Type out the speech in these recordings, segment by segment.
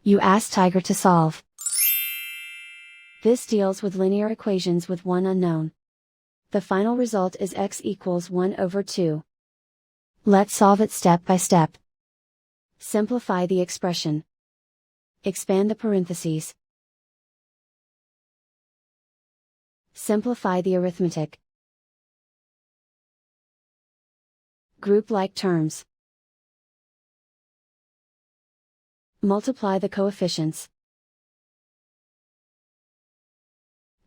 You ask Tiger to solve. This deals with linear equations with one unknown. The final result is x equals 1 over 2. Let's solve it step by step. Simplify the expression. Expand the parentheses. Simplify the arithmetic. Group like terms. Multiply the coefficients.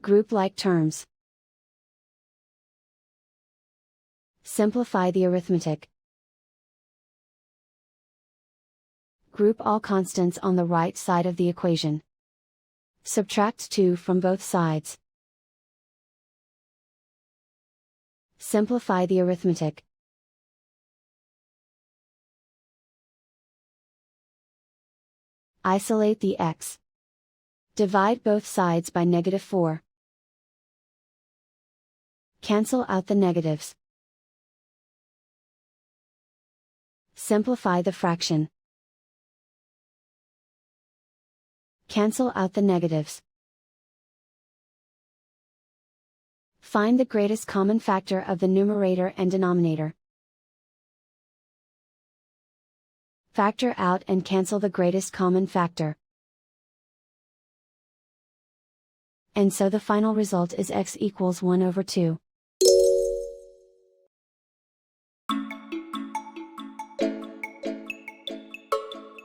Group like terms. Simplify the arithmetic. Group all constants on the right side of the equation. Subtract 2 from both sides. Simplify the arithmetic. Isolate the x. Divide both sides by -4. Cancel out the negatives. Simplify the fraction. Cancel out the negatives. Find the greatest common factor of the numerator and denominator. Factor out and cancel the greatest common factor. And so the final result is x equals 1 over 2.